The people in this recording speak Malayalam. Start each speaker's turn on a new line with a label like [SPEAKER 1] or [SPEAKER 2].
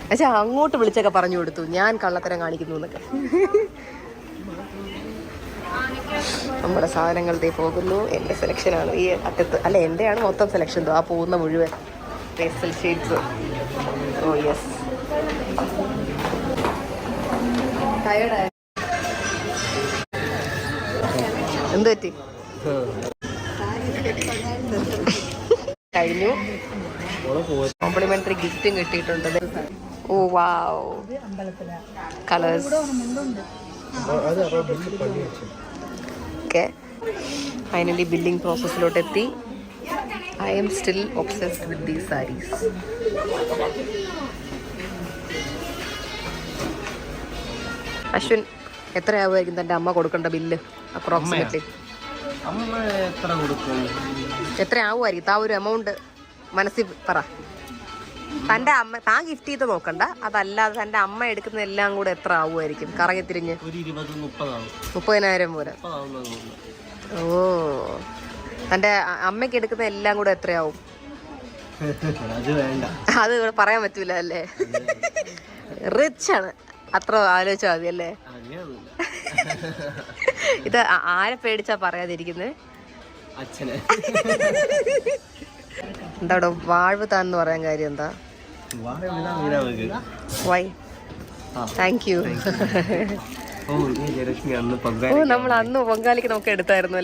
[SPEAKER 1] പക്ഷെ അങ്ങോട്ട് വിളിച്ചൊക്കെ പറഞ്ഞു കൊടുത്തു ഞാൻ കള്ളത്തരം കാണിക്കുന്നു എന്നൊക്കെ. നമ്മുടെ സാധനങ്ങളുടെ പോകുന്നു. എൻ്റെ സെലക്ഷനാണ് ഈ അറ്റത്ത്. അല്ല, എൻ്റെയാണ് മൊത്തം സെലക്ഷൻ. ആ പോകുന്ന മുഴുവൻ പേസ്റ്റൽ ഷെയ്ഡ്സ്. Oh yes. ടയർഡായ എന്ത് പറ്റി? കഴിഞ്ഞു. കോംപ്ലിമെന്ററി ഗിഫ്റ്റും കിട്ടിയിട്ടുണ്ട്. Oh wow, colours. Okay, finally billing പ്രോസസ്സിലോട്ട് എത്തി. I'm still obsessed with these saris. Ashwin, എത്രയാവുമായിരിക്കും തൻ്റെ അമ്മ കൊടുക്കേണ്ട ബില്ല് അപ്രോക്സിമേറ്റ്ലി? എത്ര ആവുമായിരിക്കും? താ ഒരു എമൗണ്ട് മനസ്സിൽ പറ. തൻ്റെ അമ്മ, താൻ ഗിഫ്റ്റ് ചെയ്ത് നോക്കണ്ട, അതല്ലാതെ തൻ്റെ അമ്മ എടുക്കുന്ന എല്ലാം കൂടെ എത്ര ആവുമായിരിക്കും കറങ്ങി തിരിഞ്ഞ്? 30,000 പോലെ. ഓ, തൻ്റെ അമ്മയ്ക്ക് എടുക്കുന്ന എല്ലാം കൂടെ എത്രയാവും? അത് പറയാൻ പറ്റൂല അല്ലേ? റിച്ച് ആണ്, അത്ര ആലോചിച്ചാൽ മതി അല്ലേ? ഇത് ആരെ പേടിച്ചാ പറയാതിരിക്കുന്നത്? എന്താ ഇവിടെ വാഴ്വ് താന്ന് പറയാൻ കാര്യം എന്താ? വൈ? Thank you. ഓ, നമ്മൾ അന്ന് പൊങ്കാലിക്ക് നമുക്ക് എടുത്തായിരുന്നു.